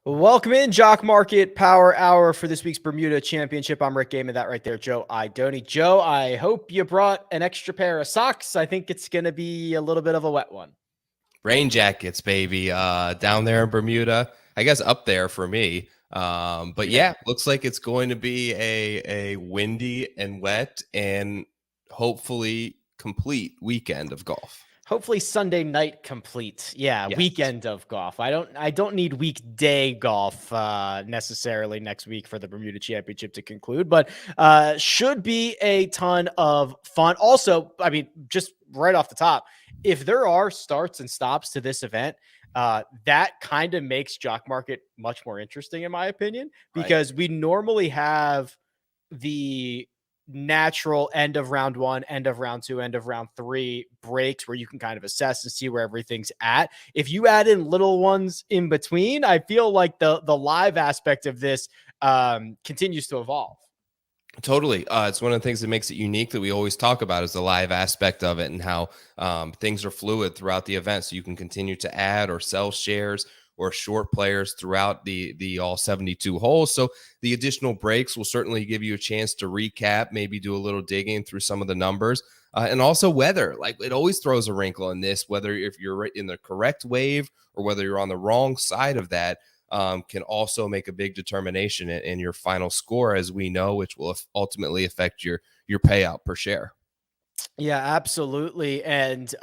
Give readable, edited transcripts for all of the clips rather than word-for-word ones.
Welcome in, Jock Market Power Hour for this week's Bermuda Championship. I'm Rick Gaiman, that right there, Joe Idoni. Joe, I hope you brought an extra pair of socks. I think it's going to be a little bit of a wet one. Rain jackets, baby, down there in Bermuda. I guess up there for me. But yeah, looks like it's going to be a windy and wet and hopefully complete weekend of golf. Hopefully Sunday night complete. Yeah, Yes. weekend of golf. I don't need weekday golf necessarily next week for the Bermuda Championship to conclude, but should be a ton of fun. Also, I mean, just right off the top, if there are starts and stops to this event, that kind of makes Jock Market much more interesting, in my opinion, because we normally have the natural end of round one, end of round two, end of round three breaks where you can kind of assess and see where everything's at. If you add in little ones in between, I feel like the live aspect of this continues to evolve. Totally. It's one of the things that makes it unique that we always talk about is the live aspect of it and how things are fluid throughout the event. So you can continue to add or sell shares or short players throughout the all 72 holes. So the additional breaks will certainly give you a chance to recap, maybe do a little digging through some of the numbers. And also weather, like it always throws a wrinkle in this, whether if you're in the correct wave or whether you're on the wrong side of that, can also make a big determination in your final score, as we know, which will ultimately affect your payout per share. Yeah, absolutely. And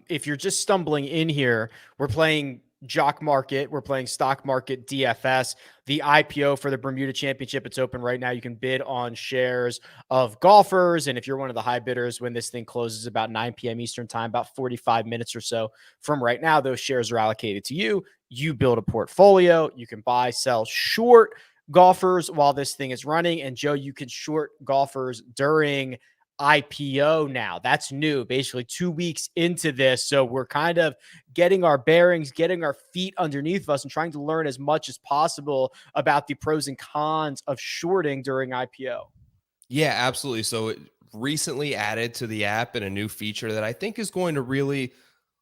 if you're just stumbling in here, we're playing Jock Market. We're playing Stock Market DFS. The IPO for the Bermuda Championship, it's open right now. You can bid on shares of golfers. And if you're one of the high bidders, when this thing closes about 9 p.m. Eastern time, about 45 minutes or so from right now, those shares are allocated to you. You build a portfolio. You can buy, sell, short golfers while this thing is running. And Joe, you can short golfers during IPO now. That's new, basically 2 weeks into this. So we're kind of getting our bearings, getting our feet underneath us and trying to learn as much as possible about the pros and cons of shorting during IPO. Yeah, absolutely. So it recently added to the app and a new feature that I think is going to really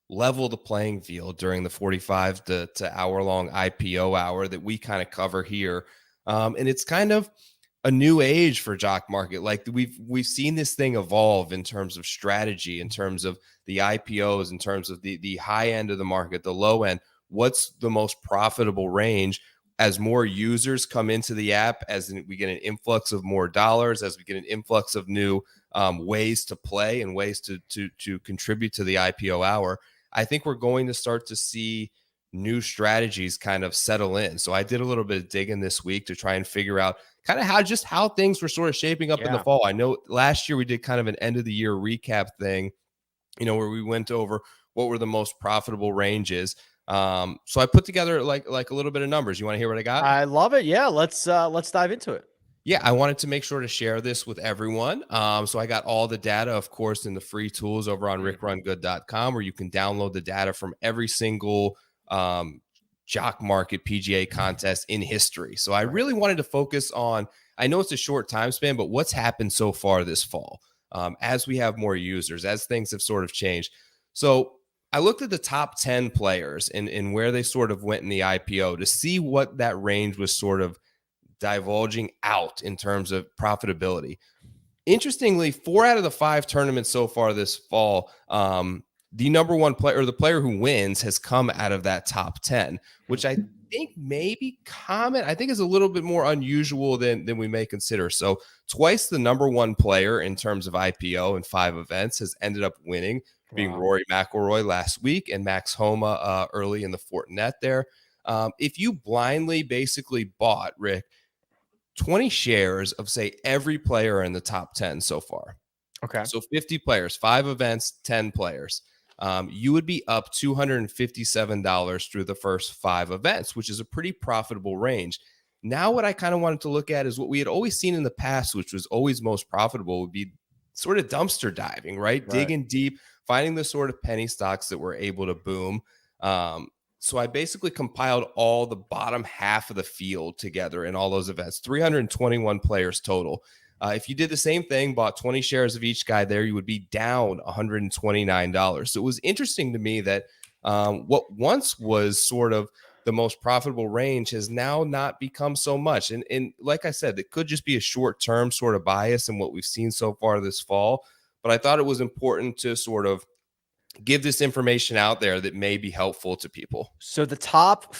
level the playing field during the 45 to hour long IPO hour that we kind of cover here. And it's kind of a new age for Jock Market. Like we've seen this thing evolve in terms of strategy, in terms of the IPOs, in terms of the high end of the market, the low end. What's the most profitable range? As more users come into the app, as we get an influx of more dollars, as we get an influx of new ways to play and ways to contribute to the IPO hour, I think we're going to start to see new strategies kind of settle in. So I did a little bit of digging this week to try and figure out kind of how things were sort of shaping up in the fall. I know last year we did kind of an end of the year recap thing, where we went over what were the most profitable ranges. So I put together like a little bit of numbers. You want to hear what I got? I love it. Yeah, let's dive into it. Yeah, I wanted to make sure to share this with everyone. So I got all the data, of course, in the free tools over on RickRunGood.com, where you can download the data from every single Jock Market PGA contest in history. So I really wanted to focus on, I know it's a short time span, but what's happened so far this fall as we have more users, as things have sort of changed. So I looked at the top 10 players and where they sort of went in the IPO to see what that range was sort of divulging out in terms of profitability. Interestingly, 4 out of the 5 tournaments so far this fall, the number one player or the player who wins has come out of that top 10, which I think maybe I think is a little bit more unusual than we may consider. So twice the number one player in terms of IPO in 5 events has ended up winning, being Rory McIlroy last week and Max Homa early in the Fortinet there. If you blindly basically bought, Rick, 20 shares of, say, every player in the top 10 so far. Okay. So 50 players, 5 events, 10 players. You would be up $257 through the first 5 events, which is a pretty profitable range. Now, what I kind of wanted to look at is what we had always seen in the past, which was always most profitable, would be sort of dumpster diving, right? Digging deep, finding the sort of penny stocks that were able to boom. So I basically compiled all the bottom half of the field together in all those events, 321 players total. If you did the same thing, bought 20 shares of each guy there, you would be down $129. So it was interesting to me that what once was sort of the most profitable range has now not become so much. And like I said, it could just be a short-term sort of bias in what we've seen so far this fall. But I thought it was important to sort of give this information out there that may be helpful to people. So the top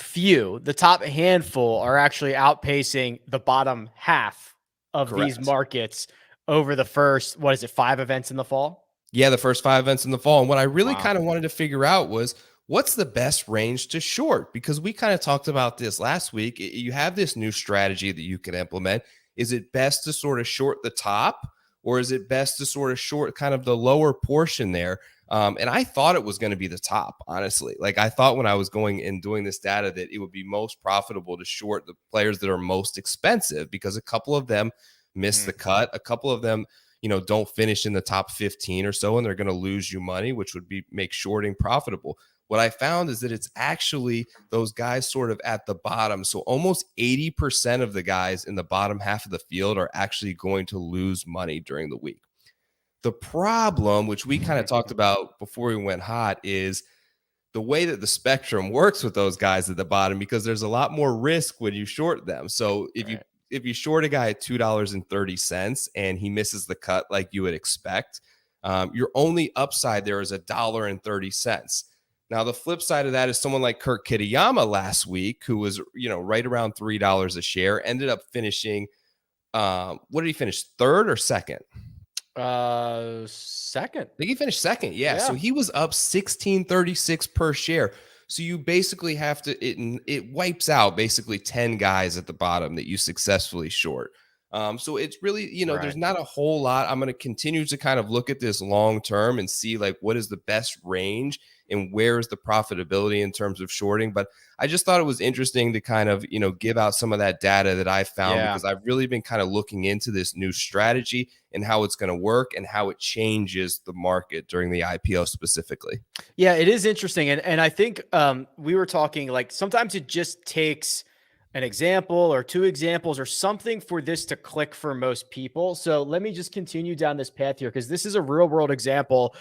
handful are actually outpacing the bottom half of these Correct. markets over the first, what is it, 5 events in the fall? Yeah, the first 5 events in the fall. And what I really Wow. kind of wanted to figure out was what's the best range to short? Because we kind of talked about this last week. You have this new strategy that you can implement. Is it best to sort of short the top, or is it best to sort of short kind of the lower portion there? And I thought it was going to be the top, honestly. Like I thought when I was going and doing this data that it would be most profitable to short the players that are most expensive, because a couple of them miss the cut. A couple of them, don't finish in the top 15 or so, and they're going to lose you money, which would make shorting profitable. What I found is that it's actually those guys sort of at the bottom. So almost 80% of the guys in the bottom half of the field are actually going to lose money during the week. The problem, which we kind of talked about before we went hot, is the way that the spectrum works with those guys at the bottom, because there's a lot more risk when you short them. So if you short a guy at $2.30 and he misses the cut like you would expect, your only upside there is $1.30. Now, the flip side of that is someone like Kurt Kitayama last week, who was, right around $3 a share, ended up finishing, what did he finish? Third or second? Second. I think he finished second. Yeah. So he was up 1636 per share. So you basically have to, it wipes out basically 10 guys at the bottom that you successfully short. So it's really, there's not a whole lot. I'm going to continue to kind of look at this long term and see like what is the best range and where is the profitability in terms of shorting. But I just thought it was interesting to kind of, give out some of that data that I found, because I've really been kind of looking into this new strategy and how it's going to work and how it changes the market during the IPO specifically. Yeah, it is interesting. And I think we were talking like sometimes it just takes an example or 2 examples or something for this to click for most people. So let me just continue down this path here, because this is a real world example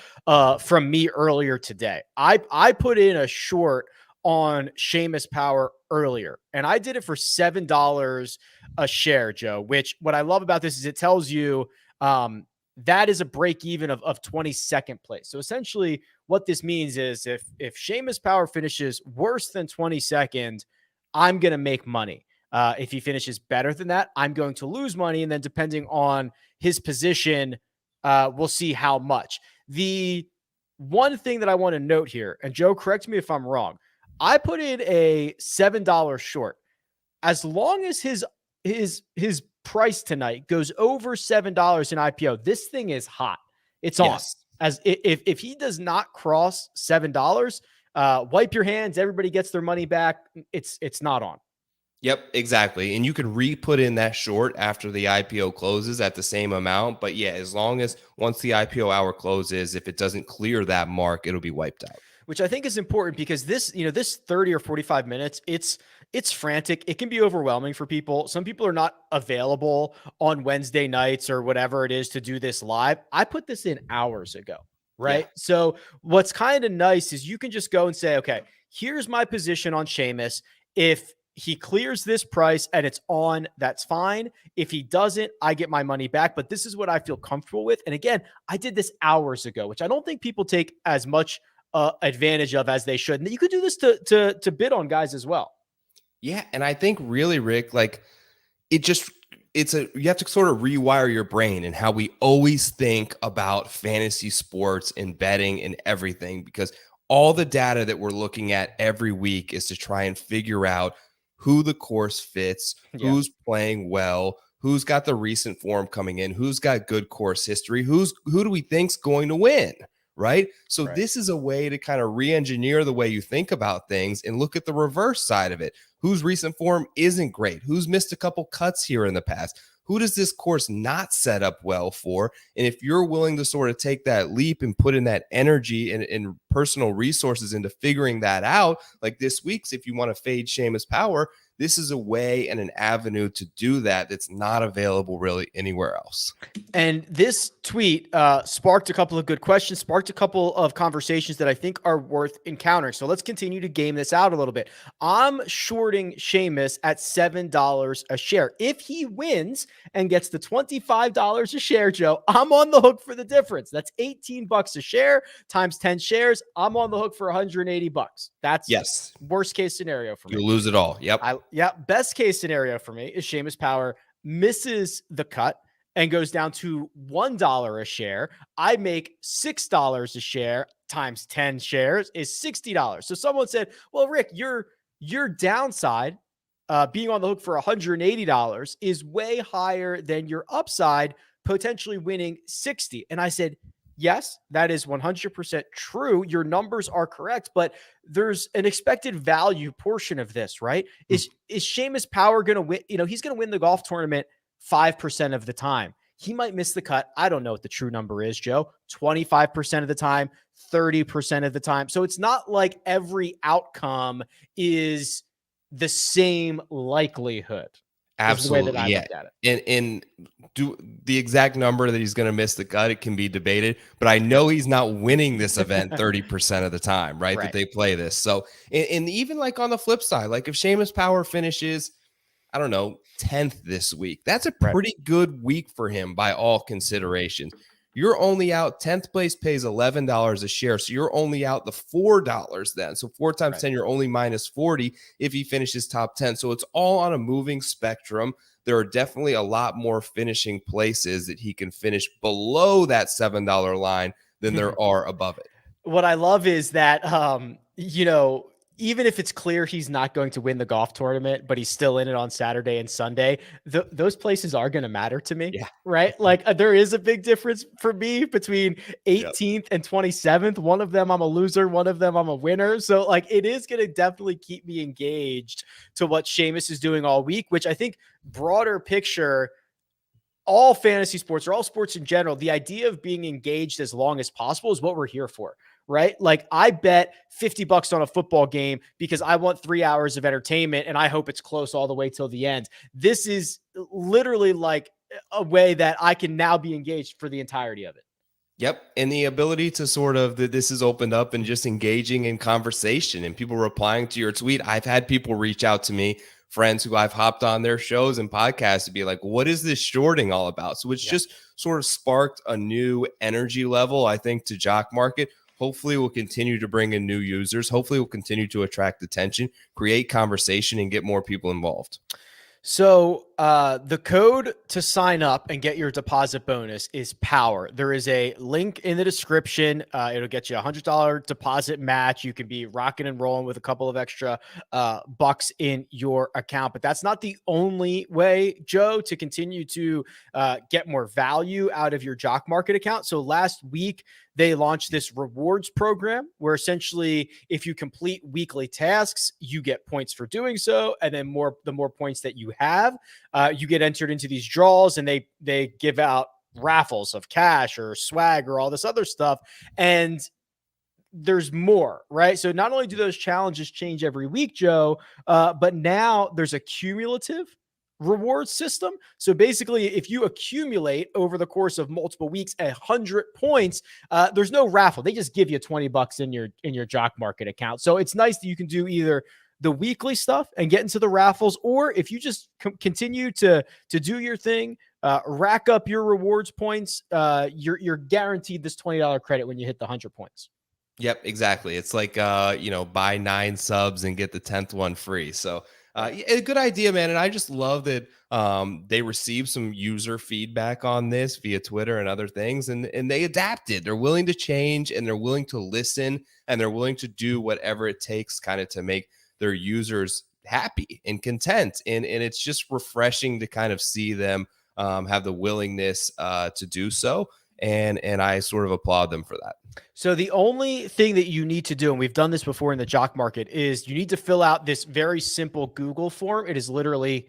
from me earlier today. I put in a short on Seamus Power earlier, and I did it for $7 a share, Joe, which what I love about this is it tells you that is a break even of 22nd place. So essentially what this means is if Seamus Power finishes worse than 22nd, I'm going to make money. If he finishes better than that, I'm going to lose money. And then depending on his position, we'll see how much. The one thing that I want to note here, and Joe, correct me if I'm wrong, I put in a $7 short. As long as his price tonight goes over $7 in IPO, this thing is hot. It's on. As if he does not cross $7, wipe your hands. Everybody gets their money back. It's not on. Yep, exactly. And you could re-put in that short after the IPO closes at the same amount. But yeah, as long as once the IPO hour closes, if it doesn't clear that mark, it'll be wiped out. Which I think is important, because this 30 or 45 minutes, it's frantic. It can be overwhelming for people. Some people are not available on Wednesday nights or whatever it is to do this live. I put this in hours ago. Right. Yeah. So what's kind of nice is you can just go and say, okay, here's my position on Seamus. If he clears this price and it's on, that's fine. If he doesn't, I get my money back. But this is what I feel comfortable with. And again, I did this hours ago, which I don't think people take as much advantage of as they should. And you could do this to bid on guys as well. Yeah. And I think really, Rick, like you have to sort of rewire your brain and how we always think about fantasy sports and betting and everything, because all the data that we're looking at every week is to try and figure out who the course fits, who's playing well, who's got the recent form coming in, who's got good course history, who do we think's going to win, right? So this is a way to kind of re-engineer the way you think about things and look at the reverse side of it. Whose recent form isn't great? Who's missed a couple cuts here in the past? Who does this course not set up well for? And if you're willing to sort of take that leap and put in that energy and personal resources into figuring that out, like this week's, if you want to fade Seamus Power, this is a way and an avenue to do that that's not available really anywhere else. And this tweet sparked a couple of good questions, sparked a couple of conversations that I think are worth encountering. So let's continue to game this out a little bit. I'm shorting Sheamus at $7 a share. If he wins and gets the $25 a share, Joe, I'm on the hook for the difference. That's $18 a share times 10 shares. I'm on the hook for $180. That's yes, worst case scenario for me. You'll lose it all. Yep. Best case scenario for me is Sheamus Power misses the cut and goes down to $1 a share. I make $6 a share times 10 shares is $60. So someone said, well, Rick, your downside being on the hook for $180 is way higher than your upside, potentially winning 60. And I said, yes, that is 100% true. Your numbers are correct, but there's an expected value portion of this, right? Is Sheamus Power going to win? He's going to win the golf tournament 5% of the time. He might miss the cut. I don't know what the true number is, Joe. 25% of the time, 30% of the time. So it's not like every outcome is the same likelihood. Absolutely. The way that I look at it. And do the exact number that he's going to miss the cut, it can be debated, but I know he's not winning this event 30% of the time, right? That they play this. So, and even like on the flip side, like if Sheamus Power finishes, I don't know, 10th this week, that's a pretty good week for him by all considerations. You're only out 10th place pays $11 a share. So you're only out the $4 then. So 4 times 10, you're only minus 40 if he finishes top 10. So it's all on a moving spectrum. There are definitely a lot more finishing places that he can finish below that $7 line than there are above it. What I love is that, even if it's clear he's not going to win the golf tournament, but he's still in it on Saturday and Sunday, those places are going to matter to me, right? Like there is a big difference for me between 18th and 27th. One of them I'm a loser, one of them I'm a winner. So like it is going to definitely keep me engaged to what Sheamus is doing all week, which I think broader picture, all fantasy sports or all sports in general, the idea of being engaged as long as possible is what we're here for. Right? Like I bet $50 on a football game because I want 3 hours of entertainment and I hope it's close all the way till the end. This is literally like a way that I can now be engaged for the entirety of it. Yep. And the ability to sort of this is opened up and just engaging in conversation and people replying to your tweet. I've had people reach out to me, friends who I've hopped on their shows and podcasts to be like, what is this shorting all about? So it's just sort of sparked a new energy level, I think, to Jock Market. Hopefully we'll continue to bring in new users. Hopefully we'll continue to attract attention, create conversation, and get more people involved. So the code to sign up and get your deposit bonus is POWER. There is a link in the description. It'll get you a $100 deposit match. You can be rocking and rolling with a couple of extra bucks in your account. But that's not the only way, Joe, to continue to get more value out of your Jock Market account. So last week, they launched this rewards program where essentially if you complete weekly tasks, you get points for doing so. And then the more points that you have, you get entered into these draws and they give out raffles of cash or swag or all this other stuff. And there's more, right? So not only do those challenges change every week, Joe, but now there's a cumulative reward system. So basically, if you accumulate over the course of multiple weeks 100 points, there's no raffle. They just give you $20 in your Jock Market account. So it's nice that you can do either the weekly stuff and get into the raffles, or if you just continue to do your thing, rack up your rewards points, you're guaranteed this $20 credit when you hit the 100 points. Yep, exactly. It's like buy 9 subs and get the 10th one free. So a good idea, man. And I just love that they received some user feedback on this via Twitter and other things, and they adapted. They're willing to change, and they're willing to listen, and they're willing to do whatever it takes kind of to make their users happy and content. And it's just refreshing to kind of see them have the willingness to do so. And I sort of applaud them for that. So the only thing that you need to do, and we've done this before in the Jock Market, is you need to fill out this very simple Google form. It is literally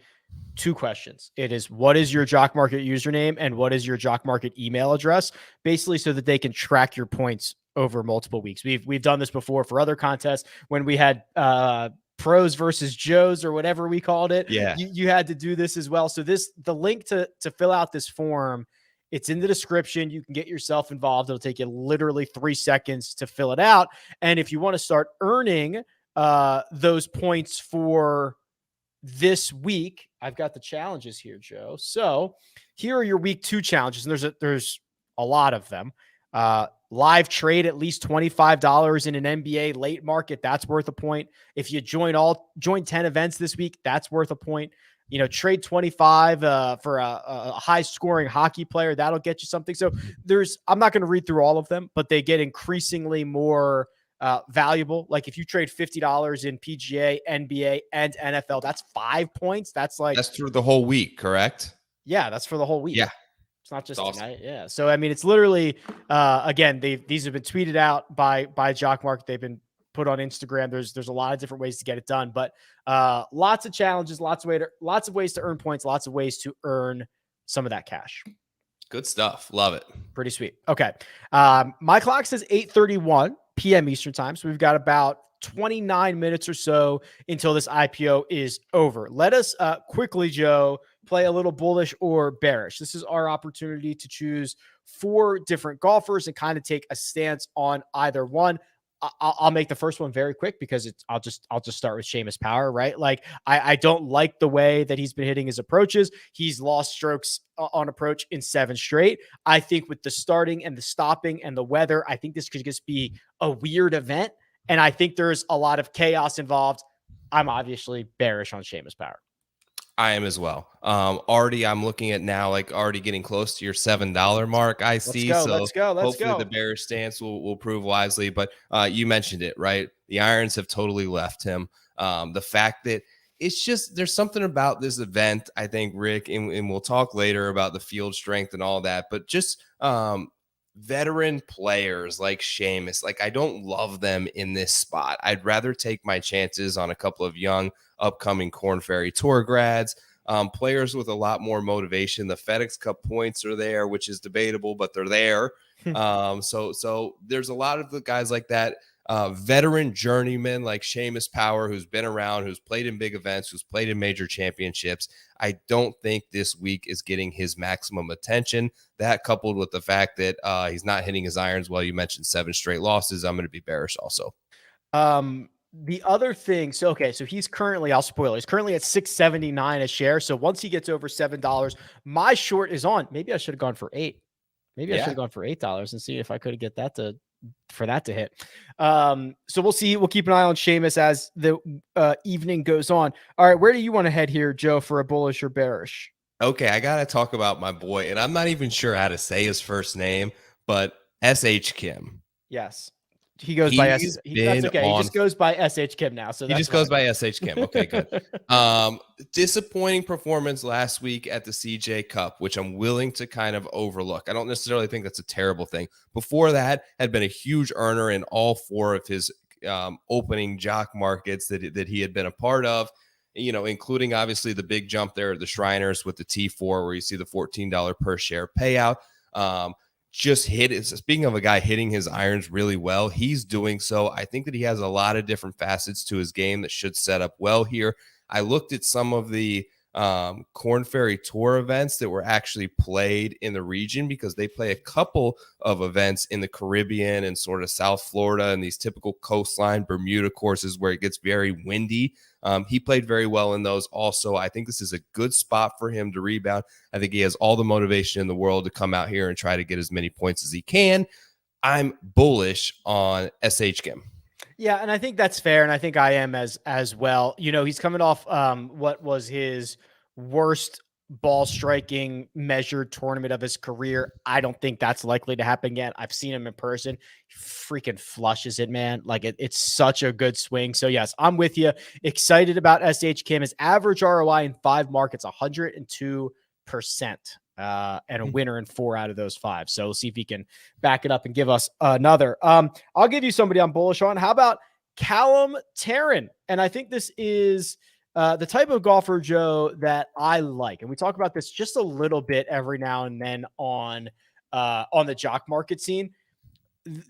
2 questions. It is, what is your Jock Market username and what is your Jock Market email address, basically so that they can track your points over multiple weeks. We've done this before for other contests when we had pros versus Joes or whatever we called it. Yeah. You had to do this as well. So the link to fill out this form, it's in the description. You can get yourself involved. It'll take you literally 3 seconds to fill it out. And if you want to start earning those points for this week, I've got the challenges here, Joe. So here are your week 2 challenges, and there's a lot of them. Live trade at least $25 in an NBA late market. That's worth a point. If you join 10 events this week, that's worth a point. Trade 25 for a high scoring hockey player. That'll get you something. So I'm not going to read through all of them, but they get increasingly more valuable. Like if you trade $50 in PGA, NBA, and NFL, that's 5 points. That's through the whole week, correct? Yeah, that's for the whole week. Yeah. It's not just awesome. tonight. Yeah. So, I mean, it's literally, again, these have been tweeted out by Jock Market. They've been put on Instagram. There's a lot of different ways to get it done, but lots of challenges, lots of ways to earn points, lots of ways to earn some of that cash. Good stuff. Love it. Pretty sweet. Okay. My clock says 8:31 p.m. Eastern time. So we've got about 29 minutes or so until this IPO is over. Let us quickly, Joe, play a little bullish or bearish. This is our opportunity to choose 4 different golfers and kind of take a stance on either one. I'll make the first one very quick because I'll just start with Seamus Power, right? Like I don't like the way that he's been hitting his approaches. He's lost strokes on approach in 7 straight. I think with the starting and the stopping and the weather, I think this could just be a weird event. And I think there's a lot of chaos involved. I'm obviously bearish on Seamus Power. I am as well. Already I'm looking at now, like already getting close to your $7 mark. Let's go. Hopefully the bearish stance will prove wisely. But you mentioned it, right? The irons have totally left him. The fact that it's just, there's something about this event, I think, Rick, and we'll talk later about the field strength and all that, but just veteran players like Seamus, like I don't love them in this spot. I'd rather take my chances on a couple of young upcoming Korn Ferry Tour grads, players with a lot more motivation. The FedEx Cup points are there, which is debatable, but they're there. So there's a lot of the guys like that, veteran journeyman like Seamus Power, who's been around, who's played in big events, who's played in major championships. I don't think this week is getting his maximum attention. That coupled with the fact that he's not hitting his irons well, you mentioned 7 straight losses, I'm going to be bearish also. The other thing, so he's currently, I'll spoil it, he's currently at $6.79 a share. So once he gets over $7, my short is on. Maybe I should have gone for 8. Maybe I should have gone for $8 and see if I could get that for that to hit. So we'll see. We'll keep an eye on Seamus as the evening goes on. All right, where do you want to head here, Joe, for a bullish or bearish? Okay, I got to talk about my boy, and I'm not even sure how to say his first name, but S.H. Kim. Yes. He goes by that's okay. He just goes by S.H. Kim now. So he just goes by S.H. Kim. Okay, good. Disappointing performance last week at the CJ Cup, which I'm willing to kind of overlook. I don't necessarily think that's a terrible thing. Before that, had been a huge earner in all 4 of his opening jock markets that he had been a part of, including obviously the big jump there at the Shriners with the T4, where you see the $14 per share payout. Just hit it. Speaking of a guy hitting his irons really well, he's doing so. I think that he has a lot of different facets to his game that should set up well here. I looked at some of the Korn Ferry Tour events that were actually played in the region, because they play a couple of events in the Caribbean and sort of South Florida and these typical coastline Bermuda courses where it gets very windy. He played very well in those also. I think this is a good spot for him to rebound. I think he has all the motivation in the world to come out here and try to get as many points as he can. I'm bullish on S.H. Kim. Yeah, and I think that's fair, and I think I am as well. He's coming off what was his worst ball striking measured tournament of his career. I don't think that's likely to happen again. I've seen him in person. He freaking flushes it, man. Like it's such a good swing. So yes, I'm with you. Excited about S.H. Kim. His average ROI in 5 markets, 102%. And a winner in 4 out of those 5. So we'll see if he can back it up and give us another. I'll give you somebody I'm bullish on. How about Callum Tarren? And I think this is the type of golfer, Joe, that I like. And we talk about this just a little bit every now and then on the jock market scene.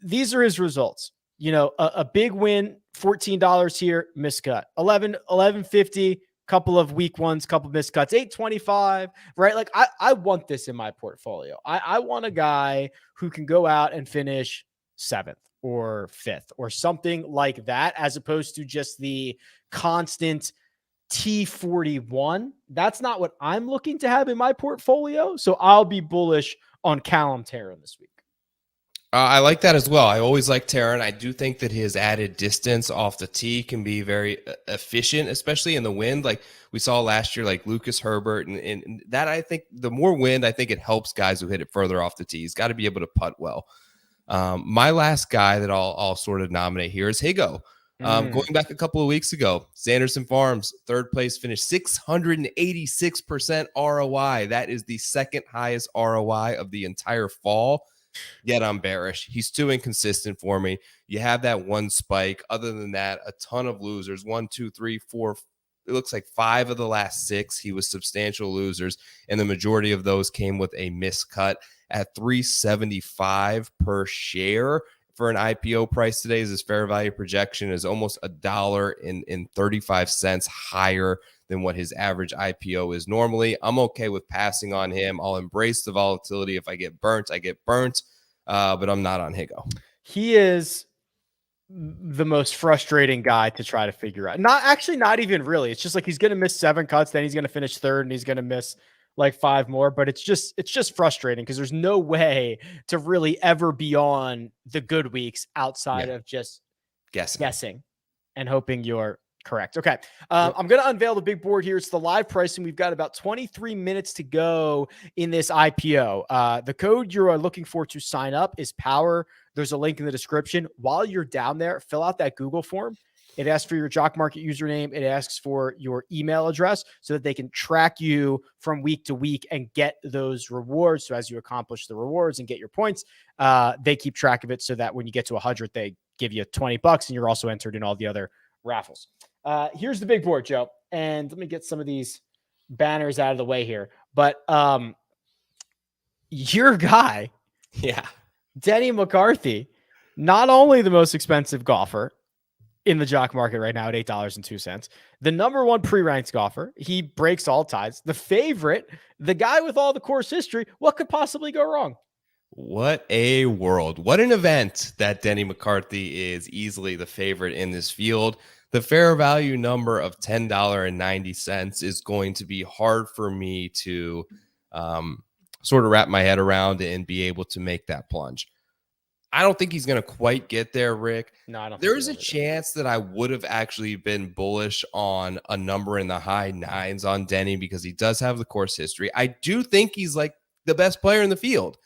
These are his results. a big win, $14 here, miscut. 11.50, couple of weak ones, couple miscuts, 8.25, right? Like I want this in my portfolio. I want a guy who can go out and finish 7th or 5th or something like that, as opposed to just the constant T41. That's not what I'm looking to have in my portfolio. So I'll be bullish on Callum Tarrant this week. I like that as well. I always like Tarrant. I do think that his added distance off the tee can be very efficient, especially in the wind. Like we saw last year, like Lucas Herbert, and that, I think the more wind, I think it helps guys who hit it further off the tee. He's got to be able to putt well. My last guy that I'll sort of nominate here is Higo. Going back a couple of weeks ago, Sanderson Farms, 3rd place finish, 686% ROI. That is the 2nd highest ROI of the entire fall. Yet I'm bearish. He's too inconsistent for me. You have that one spike. Other than that, a ton of losers. 1, 2, 3, 4. It looks like 5 of the last 6. He was substantial losers, and the majority of those came with a miscut at $3.75 per share. For an IPO price today, his fair value projection is almost $1.35 higher than what his average IPO is normally. I'm okay with passing on him. I'll embrace the volatility. If I get burnt, I get burnt, but I'm not on Higo. He is the most frustrating guy to try to figure out. Not even really. It's just like he's going to miss 7 cuts, then he's going to finish 3rd, and he's going to miss like 5 more. But it's just frustrating because there's no way to really ever be on the good weeks outside of just guessing and hoping you're correct. Okay. I'm going to unveil the big board here. It's the live pricing. We've got about 23 minutes to go in this IPO. The code you are looking for to sign up is POWER. There's a link in the description. While you're down there, fill out that Google form. It asks for your Jock Market username. It asks for your email address so that they can track you from week to week and get those rewards. So as you accomplish the rewards and get your points, they keep track of it so that when you get to 100, they give you $20 and you're also entered in all the other raffles. Here's the big board, Joe. And let me get some of these banners out of the way here. But your guy, Denny McCarthy, not only the most expensive golfer in the Jock market right now at $8.02, the number 1 pre-ranked golfer. He breaks all ties. The favorite, the guy with all the course history. What could possibly go wrong? What a world. What an event that Denny McCarthy is easily the favorite in this field. The fair value number of $10.90 is going to be hard for me to sort of wrap my head around and be able to make that plunge. I don't think he's going to quite get there, Rick. No, I don't. There's a chance that I would have actually been bullish on a number in the high 9s on Denny because he does have the course history. I do think he's like the best player in the field.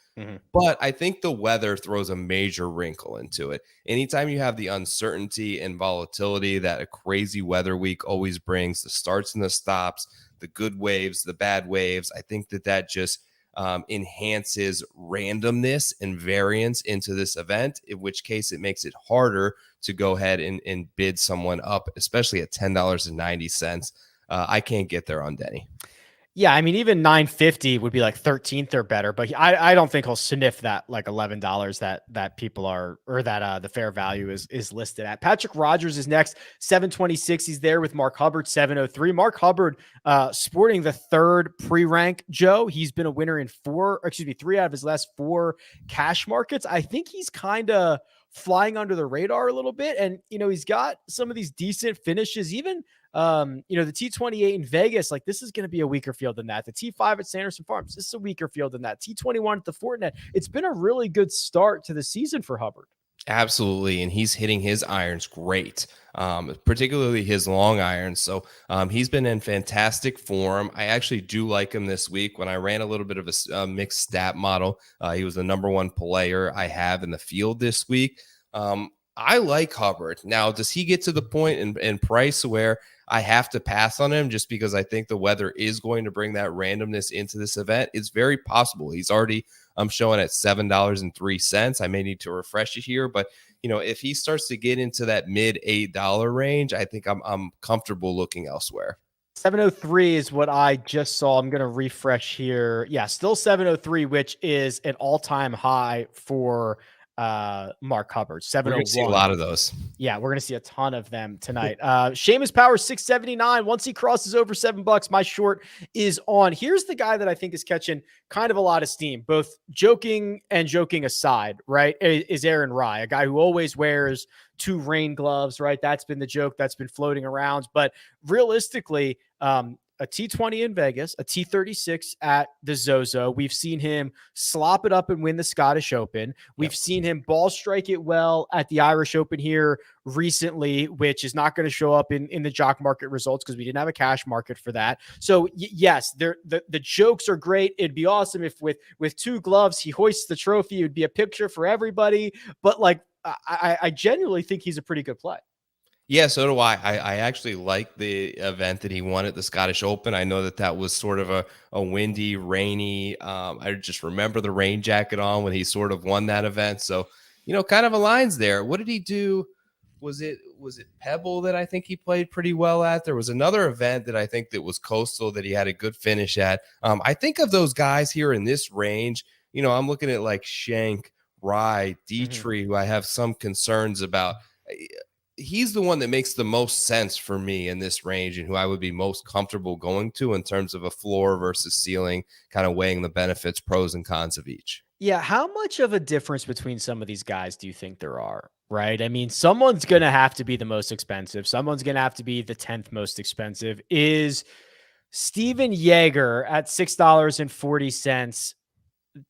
But I think the weather throws a major wrinkle into it. Anytime you have the uncertainty and volatility that a crazy weather week always brings, the starts and the stops, the good waves, the bad waves, I think that just enhances randomness and variance into this event, in which case it makes it harder to go ahead and bid someone up, especially at $10.90. I can't get there on Denny. Yeah, I mean, even $9.50 would be like 13th or better, but I don't think he'll sniff that like $11 that people are, or that the fair value is listed at. Patrick Rogers is next, 726. He's there with Mark Hubbard, 703. Mark Hubbard sporting the 3rd pre-rank, Joe. He's been a winner in 3 out of his last 4 cash markets. I think he's kind of flying under the radar a little bit, and he's got some of these decent finishes, even the T28 in Vegas. Like, this is going to be a weaker field than that. The T5 at Sanderson Farms, this is a weaker field than that. T21 at the Fortinet. It's been a really good start to the season for Hubbard. Absolutely. And he's hitting his irons great, particularly his long irons. So he's been in fantastic form. I actually do like him this week. When I ran a little bit of a mixed stat model, he was the number 1 player I have in the field this week. I like Hubbard. Now, does he get to the point in price where I have to pass on him just because I think the weather is going to bring that randomness into this event? It's very possible. He's already showing at $7.03. I may need to refresh it here, but if he starts to get into that mid $8 range, I think I'm comfortable looking elsewhere. 703 is what I just saw. I'm going to refresh here. Yeah, still 703, which is an all-time high for Mark Hubbard, We're going to see a 701. lot of those. Yeah, we're going to see a ton of them tonight. Seamus Power, 679. Once he crosses over $7, my short is on. Here's the guy that I think is catching kind of a lot of steam, both joking and joking aside, right? Is Aaron Rye, a guy who always wears 2 rain gloves, right? That's been the joke that's been floating around. But realistically, a T20 in Vegas, a T36 at the Zozo. We've seen him slop it up and win the Scottish Open. We've seen him ball strike it well at the Irish Open here recently, which is not going to show up in the jock market results because we didn't have a cash market for that. So yes, the jokes are great. It'd be awesome if with 2 gloves, he hoists the trophy. It would be a picture for everybody. But like, I genuinely think he's a pretty good play. Yeah, so do I. I actually like the event that he won at the Scottish Open. I know that was sort of a windy, rainy. I just remember the rain jacket on when he sort of won that event. So, kind of aligns there. What did he do? Was it Pebble that I think he played pretty well at? There was another event that I think that was Coastal that he had a good finish at. I think of those guys here in this range. I'm looking at like Schenk, Rye, Dietrich, who I have some concerns about. He's the one that makes the most sense for me in this range and who I would be most comfortable going to in terms of a floor versus ceiling, kind of weighing the benefits, pros and cons of each. Yeah. How much of a difference between some of these guys do you think there are? Right. I mean, someone's going to have to be the most expensive. Someone's going to have to be the 10th most expensive. Is Steven Yeager at $6.40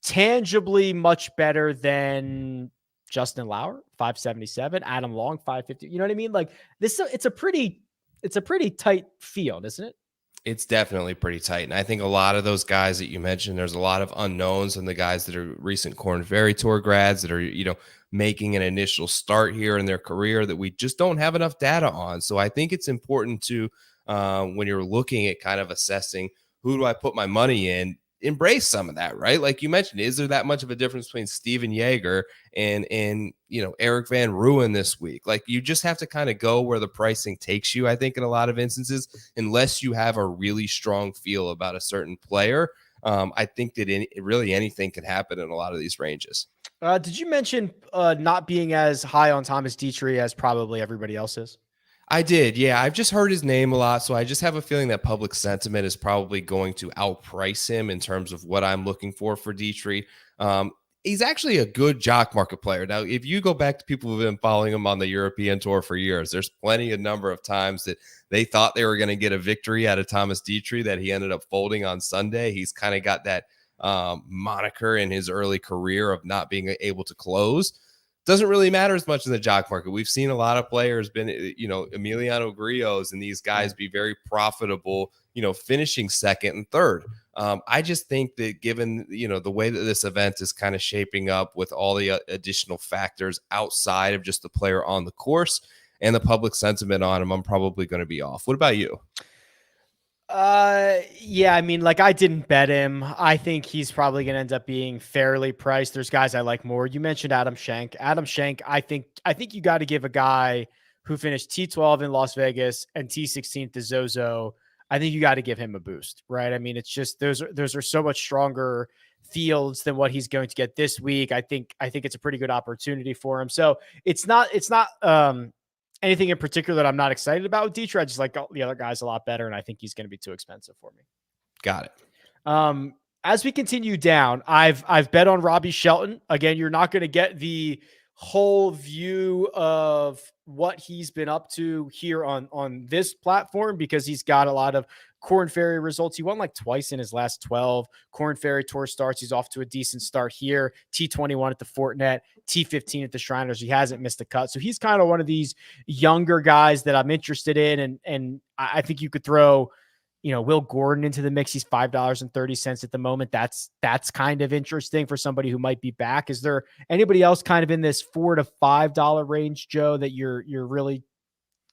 tangibly much better than Justin Lauer, 577, Adam Long, 550. You know what I mean? Like this, it's a pretty tight field, isn't it? It's definitely pretty tight. And I think a lot of those guys that you mentioned, there's a lot of unknowns and the guys that are recent Korn Ferry Tour grads that are, making an initial start here in their career that we just don't have enough data on. So I think it's important to, when you're looking at kind of assessing who do I put my money in, embrace some of that, right? Like you mentioned, is there that much of a difference between Steven Yeager and Eric Van Rooyen this week? Like you just have to kind of go where the pricing takes you, I think, in a lot of instances, unless you have a really strong feel about a certain player. I think that really anything can happen in a lot of these ranges. Did you mention not being as high on Thomas Dietrich as probably everybody else is? I did. Yeah. I've just heard his name a lot. So I just have a feeling that public sentiment is probably going to outprice him in terms of what I'm looking for Dietrich. He's actually a good jock market player. Now, if you go back to people who've been following him on the European tour for years, there's a number of times that they thought they were going to get a victory out of Thomas Dietrich that he ended up folding on Sunday. He's kind of got that moniker in his early career of not being able to close. Doesn't really matter as much in the jock market. We've seen a lot of players Emiliano Grillos and these guys be very profitable, finishing second and third. I just think that given, the way that this event is kind of shaping up with all the additional factors outside of just the player on the course and the public sentiment on him, I'm probably going to be off. What about you? Yeah, I mean, like I didn't bet him. I think he's probably going to end up being fairly priced. There's guys I like more. You mentioned Adam Schenk. I think you got to give a guy who finished T12 in Las Vegas and T16 to Zozo. I think you got to give him a boost, right? I mean, it's just those are so much stronger fields than what he's going to get this week. I think it's a pretty good opportunity for him. So it's not anything in particular that I'm not excited about with Dietrich. I just like the other guys a lot better, and I think he's going to be too expensive for me. Got it. As we continue down, I've bet on Robbie Shelton. Again, you're not going to get the whole view of what he's been up to here on this platform because he's got a lot of Korn Ferry results. He won like twice in his last 12 Korn Ferry Tour starts. He's off to a decent start here. T21 at the Fortinet, T15 at the Shriners. He hasn't missed a cut. So he's kind of one of these younger guys that I'm interested in. And I think you could throw, Will Gordon into the mix. He's $5.30 at the moment. That's kind of interesting for somebody who might be back. Is there anybody else kind of in this $4 to $5 range, Joe, that you're really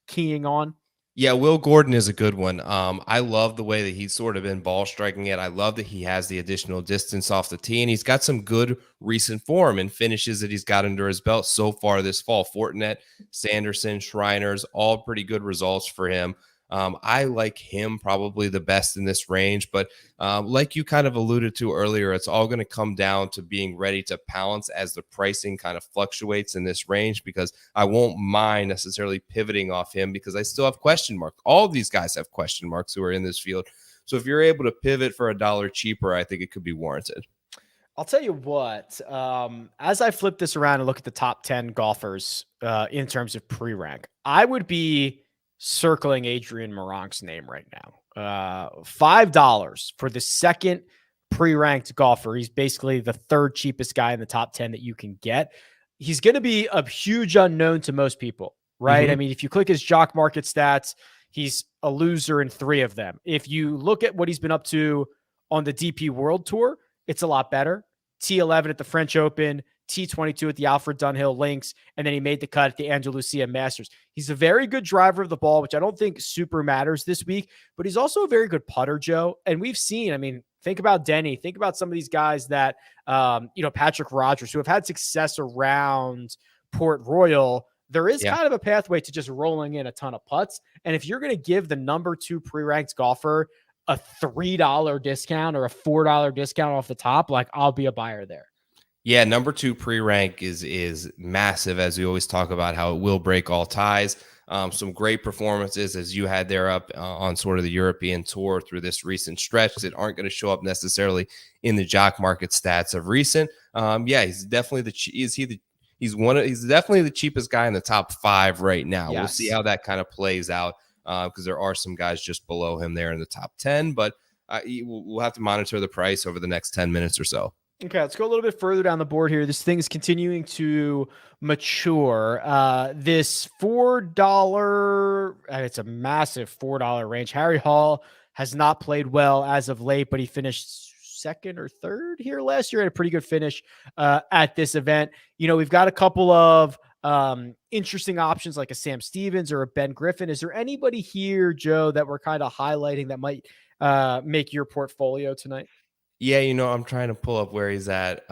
keying on? Yeah, Will Gordon is a good one. I love the way that he's sort of been ball striking it. I love that he has the additional distance off the tee, and he's got some good recent form and finishes that he's got under his belt so far this fall. Fortinet, Sanderson, Shriners, all pretty good results for him. I like him probably the best in this range, but like you kind of alluded to earlier, it's all going to come down to being ready to pounce as the pricing kind of fluctuates in this range, because I won't mind necessarily pivoting off him because I still have question marks. All of these guys have question marks who are in this field. So if you're able to pivot for $1 cheaper, I think it could be warranted. I'll tell you what, as I flip this around and look at the top 10 golfers in terms of pre-rank, I would be circling Adrian Meronk's name right now. $5 for the second pre-ranked golfer. He's basically the third cheapest guy in the top 10 that you can get. He's going to be a huge unknown to most people, right? Mm-hmm. I mean, if you click his Jock Market stats, he's a loser in 3 of them. If you look at what he's been up to on the DP World Tour, it's a lot better. T11 at the French Open, T22 at the Alfred Dunhill Links, and then he made the cut at the Andalusia Masters. He's a very good driver of the ball, which I don't think super matters this week, but he's also a very good putter, Joe. And we've seen, I mean, think about Denny, think about some of these guys that, Patrick Rogers, who have had success around Port Royal. There is kind of a pathway to just rolling in a ton of putts. And if you're going to give the number 2 pre-ranked golfer a $3 discount or a $4 discount off the top, like, I'll be a buyer there. Yeah, number 2 pre-rank is massive, as we always talk about how it will break all ties. Some great performances as you had there up on sort of the European tour through this recent stretch that aren't going to show up necessarily in the Jock Market stats of recent. He's definitely he's definitely the cheapest guy in the top 5 right now. Yes. We'll see how that kind of plays out, because there are some guys just below him there in the top 10, but we'll have to monitor the price over the next 10 minutes or so. Okay, let's go a little bit further down the board here. This thing is continuing to mature. This $4, it's a massive $4 range. Harry Hall has not played well as of late, but he finished second or third here last year. Had a pretty good finish at this event. We've got a couple of interesting options like a Sam Stevens or a Ben Griffin. Is there anybody here, Joe, that we're kind of highlighting that might make your portfolio tonight? Yeah, I'm trying to pull up where he's at.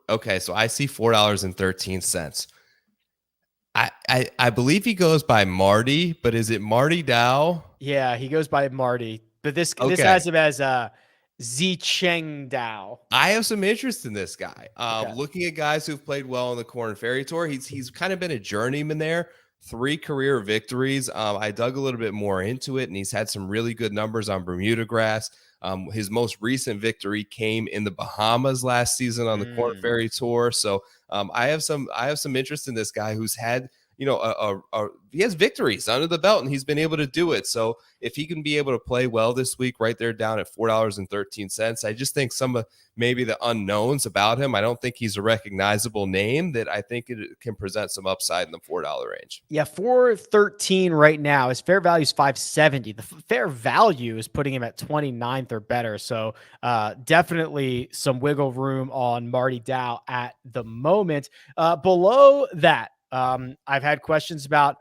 Okay, so I see $4.13. I believe he goes by Marty, but is it Marty Dow? Yeah, he goes by Marty, but this has him as Zicheng Dao. I have some interest in this guy. Okay. Looking at guys who've played well on the Corn Ferry Tour, he's kind of been a journeyman there. 3 career victories. I dug a little bit more into it, and he's had some really good numbers on Bermuda grass. His most recent victory came in the Bahamas last season on the Corn Ferry Tour. So I have some interest in this guy who's had, he has victories under the belt, and he's been able to do it. So if he can be able to play well this week, right there down at $4.13, I just think some of maybe the unknowns about him. I don't think he's a recognizable name that I think it can present some upside in the $4 range. Yeah, $4.13 right now. His fair value is $5.70. The fair value is putting him at 29th or better. So definitely some wiggle room on Marty Dow at the moment. Below that, I've had questions about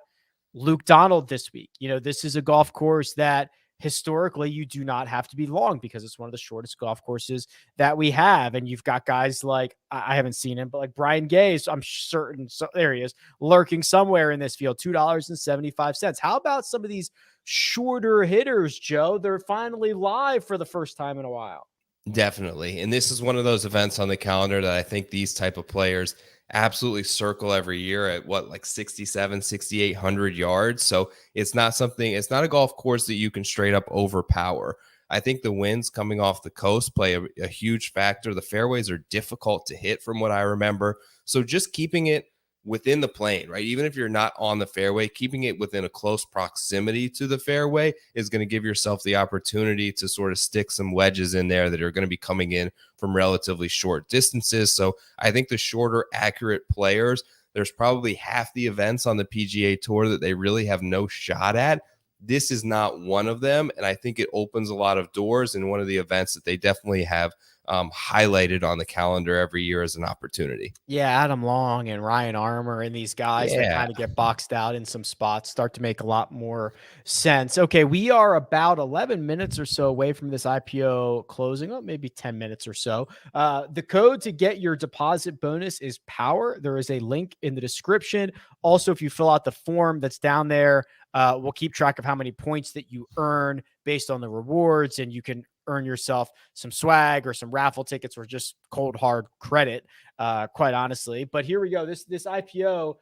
Luke Donald this week. This is a golf course that historically you do not have to be long because it's one of the shortest golf courses that we have. And you've got guys like, I haven't seen him, but like Brian Gay, so I'm certain, so there he is, lurking somewhere in this field, $2.75. How about some of these shorter hitters, Joe? They're finally live for the first time in a while. Definitely. And this is one of those events on the calendar that I think these type of players absolutely circle every year at like 6,800 yards. So it's not a golf course that you can straight up overpower. I think the winds coming off the coast play a huge factor. The fairways are difficult to hit from what I remember. So just keeping it within the plane, right? Even if you're not on the fairway, keeping it within a close proximity to the fairway is going to give yourself the opportunity to sort of stick some wedges in there that are going to be coming in from relatively short distances. So I think the shorter, accurate players, there's probably half the events on the PGA Tour that they really have no shot at. This is not one of them, and I think it opens a lot of doors in one of the events that they definitely have highlighted on the calendar every year as an opportunity. Yeah, Adam Long and Ryan Armour and these guys that Yeah. kind of get boxed out in some spots start to make a lot more sense. Okay, we are about 11 minutes or so away from this IPO closing up, maybe 10 minutes or so. The code to get your deposit bonus is POWER. There is a link in the description. Also, if you fill out the form that's down there, we'll keep track of how many points that you earn based on the rewards, and you can earn yourself some swag or some raffle tickets or just cold hard credit, quite honestly. But here we go. This IPO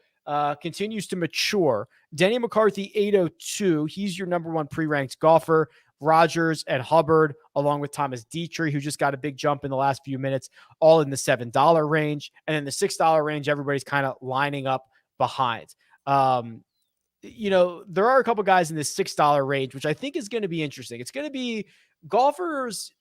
continues to mature. Denny McCarthy 802. He's your number one pre-ranked golfer. Rogers and Hubbard, along with Thomas Dietrich, who just got a big jump in the last few minutes, all in the $7 range. And in the $6 range, everybody's kind of lining up behind. There are a couple guys in this $6 range, which I think is going to be interesting. It's going to be golfers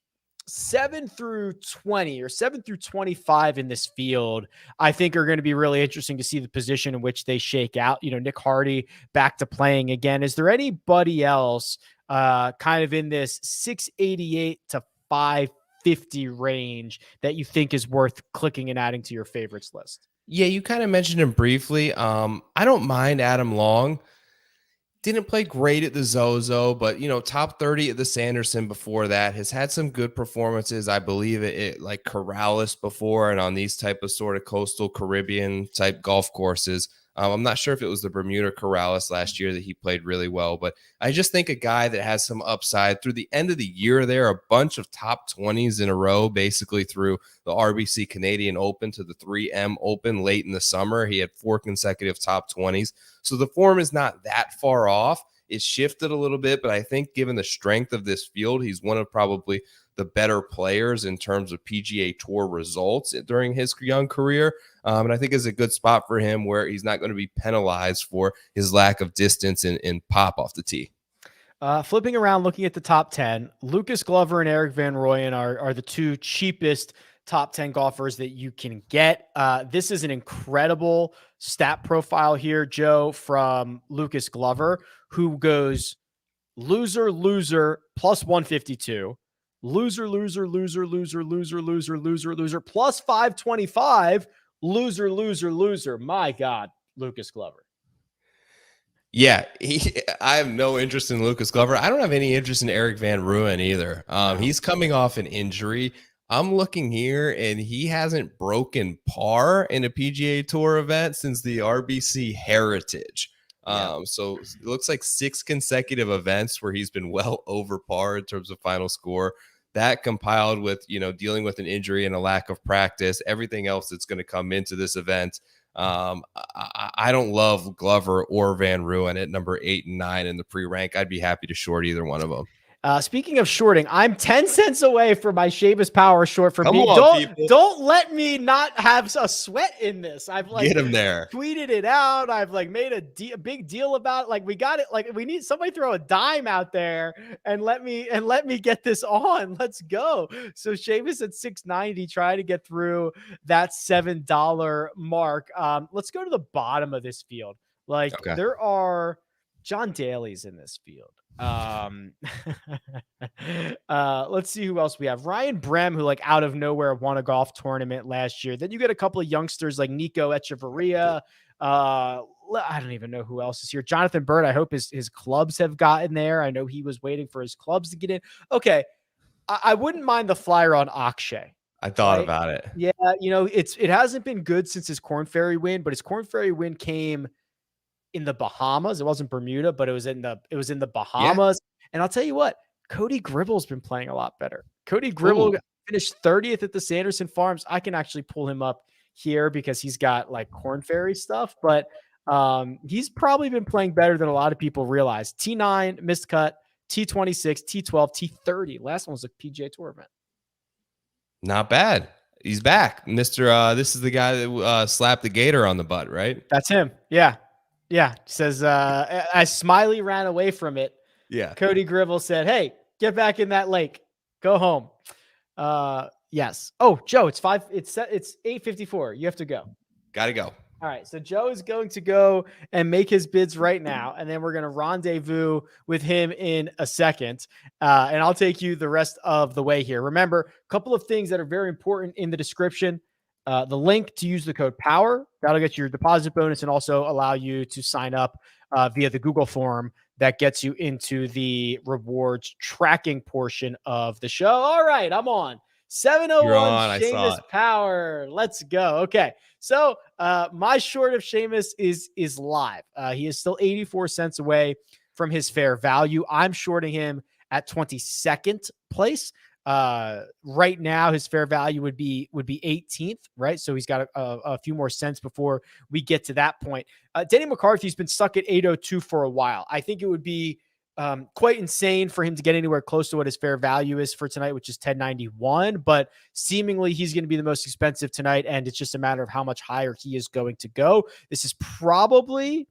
7 through 20 or 7 through 25 in this field. I think are going to be really interesting to see the position in which they shake out. Nick Hardy back to playing again. Is there anybody else kind of in this 688 to 550 range that you think is worth clicking and adding to your favorites list? Yeah, you kind of mentioned him briefly. I don't mind Adam Long. Didn't play great at the Zozo, but top 30 at the Sanderson before that. Has had some good performances. I believe it like Corrales before, and on these type of sort of coastal Caribbean type golf courses. I'm not sure if it was the Bermuda Corrales last year that he played really well, but I just think a guy that has some upside through the end of the year there, a bunch of top 20s in a row, basically through the RBC Canadian Open to the 3M Open late in the summer. He had 4 consecutive top 20s. So the form is not that far off. It's shifted a little bit, but I think given the strength of this field, he's one of probably the better players in terms of PGA Tour results during his young career. And I think it's a good spot for him where he's not going to be penalized for his lack of distance and pop off the tee. Flipping around, looking at the top 10, Lucas Glover and Eric Van Rooyen are the two cheapest top 10 golfers that you can get. This is an incredible stat profile here, Joe, from Lucas Glover, who goes loser, loser, plus 152. Loser, loser, loser, loser, loser, loser, loser, loser, plus 525, loser, loser, loser. My God, Lucas Glover. Yeah, I have no interest in Lucas Glover. I don't have any interest in Eric Van Rooyen either. He's coming off an injury. I'm looking here, and he hasn't broken par in a PGA Tour event since the RBC Heritage. So it looks like 6 consecutive events where he's been well over par in terms of final score. That compiled with, dealing with an injury and a lack of practice, everything else that's going to come into this event. I don't love Glover or Van Rooyen at number 8 and 9 in the pre-rank. I'd be happy to short either one of them. Speaking of shorting, I'm 10 cents away from my Sheamus Power short for me. Don't let me not have a sweat in this. I've get him there. Tweeted it out. I've made a big deal about it. We got it. We need somebody throw a dime out there and let me get this on. Let's go. So Sheamus at 690, try to get through that $7 mark. Let's go to the bottom of this field. There are John Daly's in this field. Let's see who else we have. Ryan Brem, who out of nowhere won a golf tournament last year. Then you get a couple of youngsters like Nico Echeverria. I don't even know who else is here. Jonathan Bird, I hope his clubs have gotten there. I know he was waiting for his clubs to get in. Okay. I wouldn't mind the flyer on Akshay. I thought about it. Yeah. It hasn't been good since his Korn Ferry win, but his Korn Ferry win came in the Bahamas. It wasn't Bermuda, but it was in the Bahamas. Yeah. And I'll tell you what, Cody Gribble's been playing a lot better. Cody Gribble finished 30th at the Sanderson Farms. I can actually pull him up here because he's got Korn Ferry stuff, but he's probably been playing better than a lot of people realize. T9 missed cut, T26, T12, T30. Last one was a PGA Tour event. Not bad. He's back. This is the guy that slapped the gator on the butt, right? That's him. Yeah. Yeah. Says, as Smiley ran away from it. Yeah. Cody Gribble said, "Hey, get back in that lake. Go home." Yes. Oh, Joe, it's 8:54. You have to go. Got to go. All right, so Joe is going to go and make his bids right now, and then we're going to rendezvous with him in a second, and I'll take you the rest of the way here. Remember, a couple of things that are very important in the description. The link to use the code POWER, that'll get you your deposit bonus and also allow you to sign up via the Google form that gets you into the rewards tracking portion of the show. All right, I'm on. You're 701 on. I saw Seamus it. Power. Let's go. Okay. So my short of Seamus is live. He is still 84 cents away from his fair value. I'm shorting him at 22nd place. Right now his fair value would be 18th, right? So he's got a few more cents before we get to that point. Denny McCarthy's been stuck at 802 for a while. I think it would be quite insane for him to get anywhere close to what his fair value is for tonight, which is 1091. But seemingly he's going to be the most expensive tonight, and it's just a matter of how much higher he is going to go. This is probably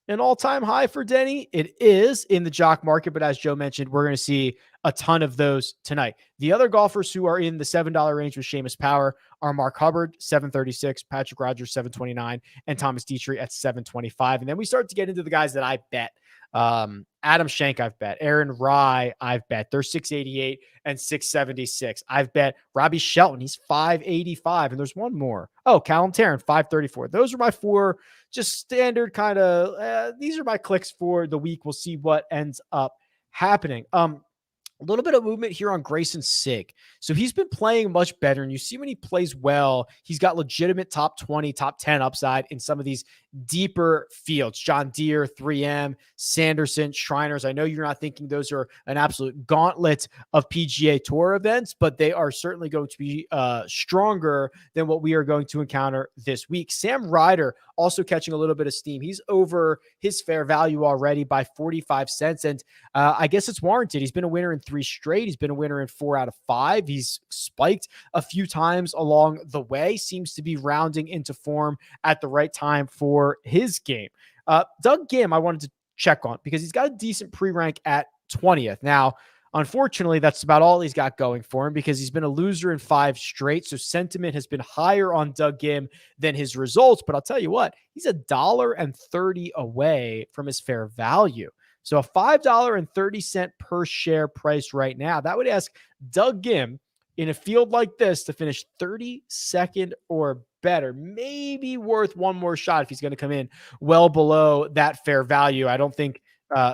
an all-time high for Denny. It is in the jock market, but as Joe mentioned, we're going to see a ton of those tonight. The other golfers who are in the $7 range with Seamus Power are Mark Hubbard, 736, Patrick Rogers, 729, and Thomas Dietrich at 725. And then we start to get into the guys that I bet. Adam Schenk, I've bet. Aaron Rye, I've bet. They're 688 and 676. I've bet Robbie Shelton. He's 585. And there's one more. Oh, Callum Tarrant, 534. Those are my four just standard kind of, these are my clicks for the week. We'll see what ends up happening. A little bit of movement here on Grayson Sigg. So he's been playing much better. And you see when he plays well, he's got legitimate top 20, top 10 upside in some of these deeper fields. John Deere, 3M, Sanderson, Shriners. I know you're not thinking those are an absolute gauntlet of PGA Tour events, but they are certainly going to be stronger than what we are going to encounter this week. Sam Ryder also catching a little bit of steam. He's over his fair value already by 45 cents. And I guess it's warranted. He's been a winner in 3 straight. He's been a winner in 4 out of 5. He's spiked a few times along the way, seems to be rounding into form at the right time for his game. Doug Gim, I wanted to check on because he's got a decent pre-rank at 20th. Now, unfortunately, that's about all he's got going for him because he's been a loser in 5 straight. So sentiment has been higher on Doug Gim than his results. But I'll tell you what, he's $1.30 away from his fair value. So a $5.30 per share price right now, that would ask Doug Gim in a field like this to finish 32nd or better, maybe worth one more shot if he's going to come in well below that fair value. I don't think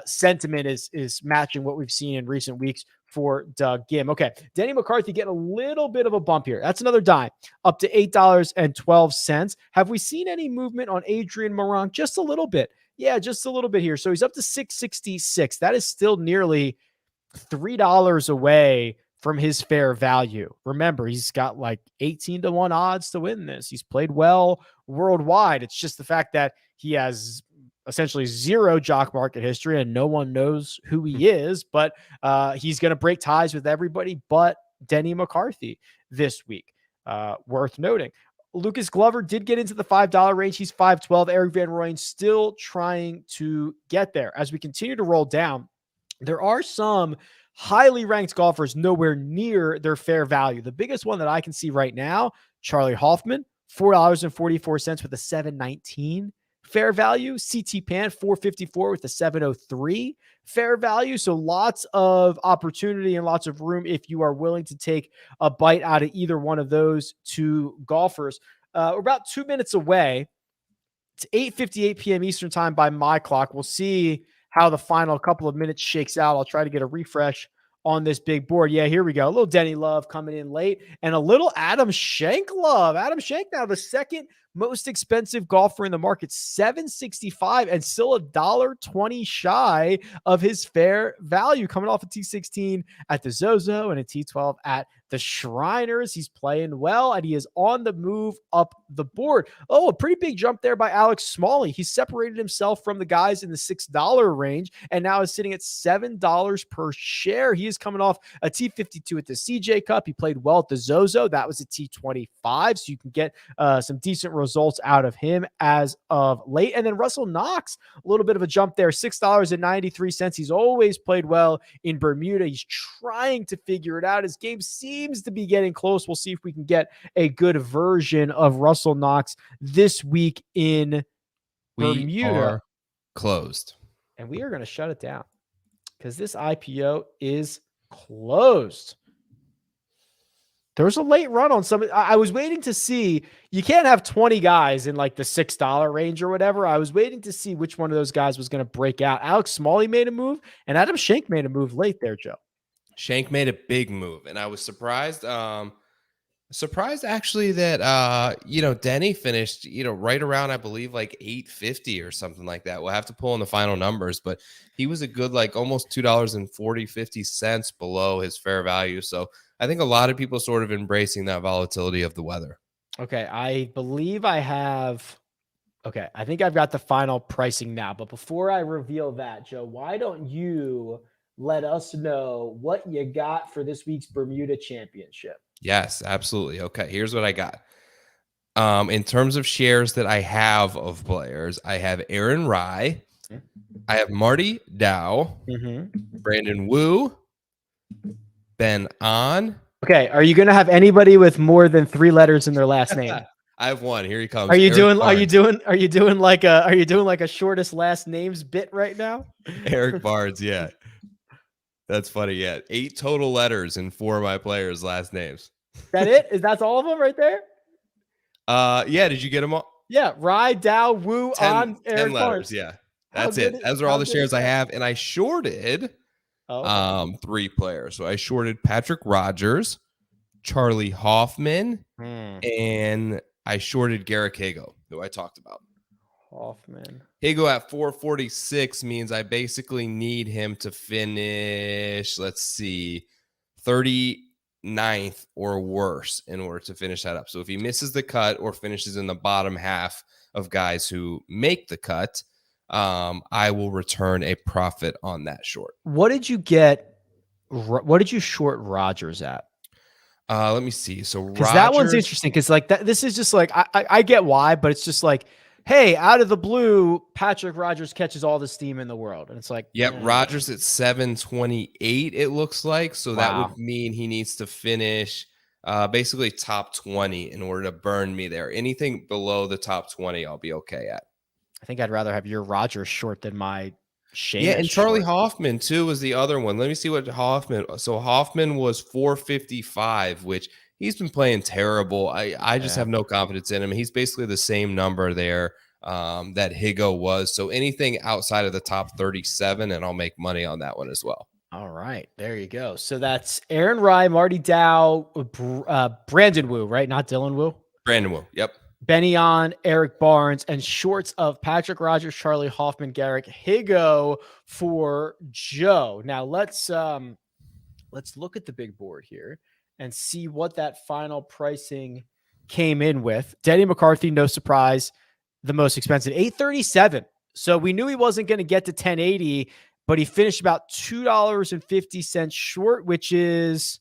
sentiment is matching what we've seen in recent weeks for Doug Gim. Okay, Denny McCarthy getting a little bit of a bump here. That's another dime, up to $8.12. Have we seen any movement on Adrian Moran? Just a little bit. Yeah, just a little bit here. So he's up to 666. That is still nearly $3 away from his fair value. Remember, he's got like 18-1 odds to win this. He's played well worldwide. It's just the fact that he has essentially zero jock market history and no one knows who he is, but he's going to break ties with everybody but Denny McCarthy this week. Worth noting. Lucas Glover did get into the $5 range. He's 512. Eric Van Rooyen still trying to get there. As we continue to roll down, there are some highly ranked golfers nowhere near their fair value. The biggest one that I can see right now, Charlie Hoffman, $4.44 with a 719 fair value. CT Pan, $4.54 with a 703 fair value. So lots of opportunity and lots of room if you are willing to take a bite out of either one of those two golfers. We're about 2 minutes away. It's 8:58 p.m. Eastern time by my clock. We'll see how the final couple of minutes shakes out. I'll try to get a refresh on this big board. Yeah, here we go. A little Denny love coming in late and a little Adam Schenk love. Adam Schenk now the second most expensive golfer in the market, $765 and still $1.20 shy of his fair value, coming off a T16 at the Zozo and a T12 at the Shriners. He's playing well and he is on the move up the board. Oh, a pretty big jump there by Alex Smalley. He separated himself from the guys in the $6 range and now is sitting at $7 per share. He is coming off a T52 at the CJ Cup. He played well at the Zozo. That was a T25. So you can get some decent results out of him as of late. And then Russell Knox, a little bit of a jump there, $6.93. He's always played well in Bermuda. He's trying to figure it out. His game seems seems to be getting close. We'll see if we can get a good version of Russell Knox this week in We Bermuda. are closed. And we are going to shut it down because this IPO is closed. There was a late run on some. I was waiting to see. You can't have 20 guys in like the $6 range or whatever. I was waiting to see which one of those guys was going to break out. Alex Smalley made a move, and Adam Schenk made a move late there, Joe. Schenk made a big move, and I was surprised. Surprised actually that Denny finished right around, I believe, like 850 or something like that. We'll have to pull in the final numbers, but he was a good like almost $2.50 below his fair value. So I think a lot of people sort of embracing that volatility of the weather. Okay, I believe I have. Okay, I think I've got the final pricing now. But before I reveal that, Joe, why don't you let us know what you got for this week's Bermuda Championship? Yes, absolutely. Okay, here's what I got. In terms of shares that I have of players, I have Aaron Rye, I have Marty Dow, Brandon Wu, Ben On. Okay, are you going to have anybody with more than 3 letters in their last name? I have one. Here he comes. Are you doing like a shortest last names bit right now? Eric Barnes, yeah. That's funny. Yeah. 8 total letters in 4 of my players' last names. That it? That's all of them right there? Yeah. Did you get them all? Yeah. Rye, Dow, Wu, 10 Eric letters. Barnes. Yeah. That's it. Those are all the shares I have. And I shorted 3 players. So I shorted Patrick Rogers, Charlie Hoffman, and I shorted Garrick Higo, who I talked about. Hoffman. Higo at 446 means I basically need him to finish, let's see, 39th or worse in order to finish that up. So if he misses the cut or finishes in the bottom half of guys who make the cut, I will return a profit on that short. What did you get? What did you short Rogers at? Let me see. So because that one's interesting because like that, this is just like I get why, but it's just like, hey, out of the blue, Patrick Rogers catches all the steam in the world, and it's like, yep, Rogers at 728. It looks like that would mean he needs to finish basically top 20 in order to burn me there. Anything below the top 20, I'll be okay at. I think I'd rather have your Rogers short than my Shane. Yeah, and Charlie Hoffman too was the other one. Let me see what Hoffman. So Hoffman was 455, which he's been playing terrible. I just have no confidence in him. He's basically the same number there that Higo was. So anything outside of the top 37, and I'll make money on that one as well. All right, there you go. So that's Aaron Rye, Marty Dow, Brandon Wu, right? Not Dylan Wu. Brandon Wu. Yep. Benny On, Eric Barnes, and shorts of Patrick Rogers, Charlie Hoffman, Garrick Higo for Joe. Now let's look at the big board here and see what that final pricing came in with. Denny McCarthy, no surprise, the most expensive, $837. So we knew he wasn't going to get to 1080, but he finished about $2.50 short, which is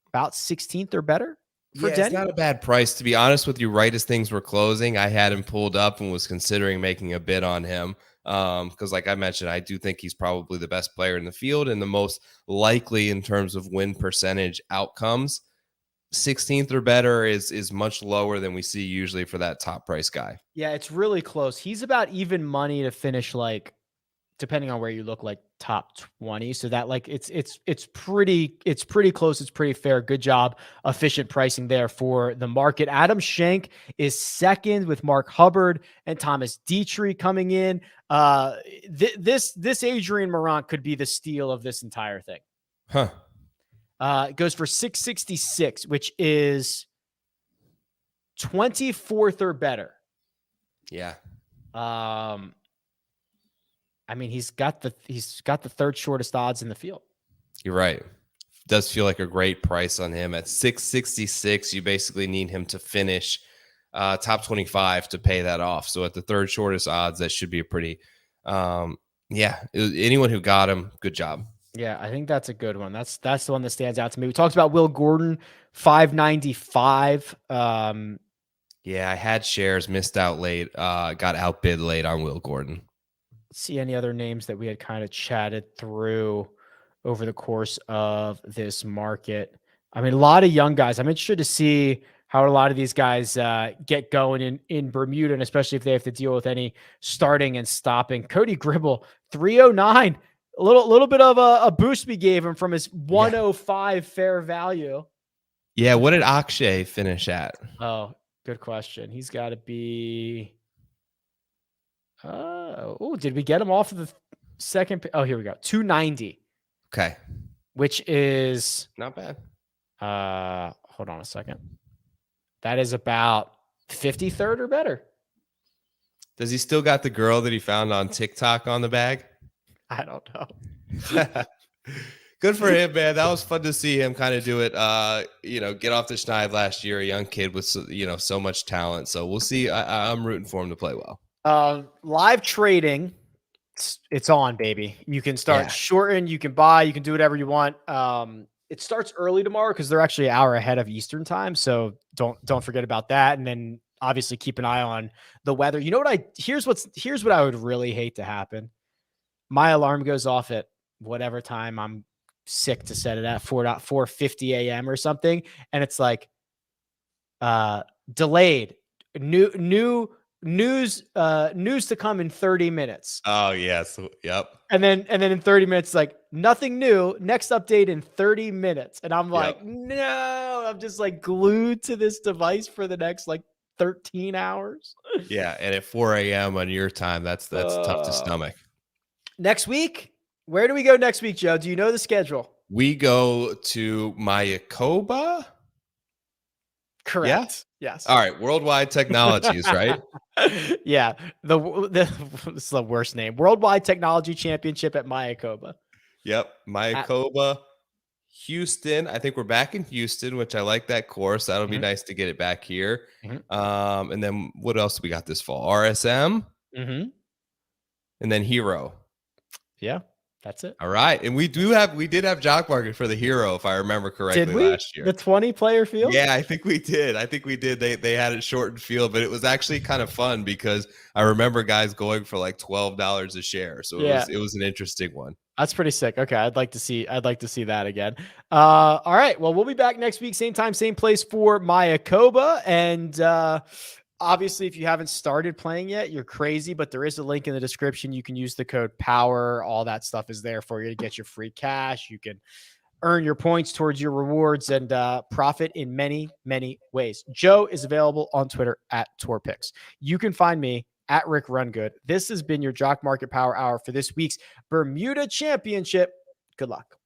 about 16th or better. It's not a bad price, to be honest with you. Right as things were closing, I had him pulled up and was considering making a bid on him because, like I mentioned, I do think he's probably the best player in the field and the most likely in terms of win percentage outcomes. 16th or better is much lower than we see usually for that top price guy. Yeah, it's really close. He's about even money to finish, like, depending on where you look, like top 20. So that like it's pretty close. It's pretty fair. Good job. Efficient pricing there for the market. Adam Schenk is second with Mark Hubbard and Thomas Dietrich coming in. This Adrian Morant could be the steal of this entire thing. It goes for 666, which is 24th or better. Yeah. I mean, he's got the third shortest odds in the field. You're right. Does feel like a great price on him at 666. You basically need him to finish top 25 to pay that off. So at the third shortest odds, that should be a pretty, anyone who got him, good job. Yeah, I think that's a good one. That's the one that stands out to me. We talked about Will Gordon, 595. I had shares, missed out late, got outbid late on Will Gordon. See any other names that we had kind of chatted through over the course of this market. I mean, a lot of young guys. I'm interested to see how a lot of these guys get going in Bermuda, and especially if they have to deal with any starting and stopping. Cody Gribble, 309. A little bit of a boost we gave him from his 105 fair value. Yeah, what did Akshay finish at? Oh, good question. He's got to be. Did we get him off of the second? Oh, here we go. 290. Okay, Which is not bad. Hold on a second. That is about 53rd or better. Does he still got the girl that he found on TikTok on the bag? I don't know. Good for him, man. That was fun to see him kind of do it. Get off the schneid last year. A young kid with so much talent. So we'll see. I'm rooting for him to play well. Live trading, it's on, baby. You can start shorten. You can buy. You can do whatever you want. It starts early tomorrow because they're actually an hour ahead of Eastern time. So don't forget about that. And then obviously keep an eye on the weather. You know what? Here's what I would really hate to happen. My alarm goes off at whatever time I'm sick to set it at 4:50 a.m. or something. And it's like, delayed news to come in 30 minutes. Oh yes. Yep. And then in 30 minutes, like nothing new, next update in 30 minutes. And I'm like, no, I'm just like glued to this device for the next like 13 hours. Yeah. And at 4 a.m. on your time, that's tough to stomach. Next week, where do we go next week, Joe? Do you know the schedule? We go to Mayakoba. Correct. Yes. All right. Worldwide Technologies, right? Yeah. It's the worst name. Worldwide Technology Championship at Mayakoba. Yep. Mayakoba, Houston. I think we're back in Houston, which I like that course. That'll be nice to get it back here. And then what else we got this fall? RSM. And then Hero. Yeah. That's it. All right. And we did have Jock Market for the Hero, if I remember correctly, last year. The 20-player field? Yeah, I think we did. They had it shortened field, but it was actually kind of fun because I remember guys going for like $12 a share. So it was an interesting one. That's pretty sick. Okay. I'd like to see that again. All right. Well, we'll be back next week, same time, same place for Mayakoba. And obviously, if you haven't started playing yet, you're crazy, but there is a link in the description. You can use the code POWER. All that stuff is there for you to get your free cash. You can earn your points towards your rewards and profit in many, many ways. Joe is available on Twitter at TourPicks. You can find me at RickRunGood. This has been your Jock Market Power Hour for this week's Bermuda Championship. Good luck.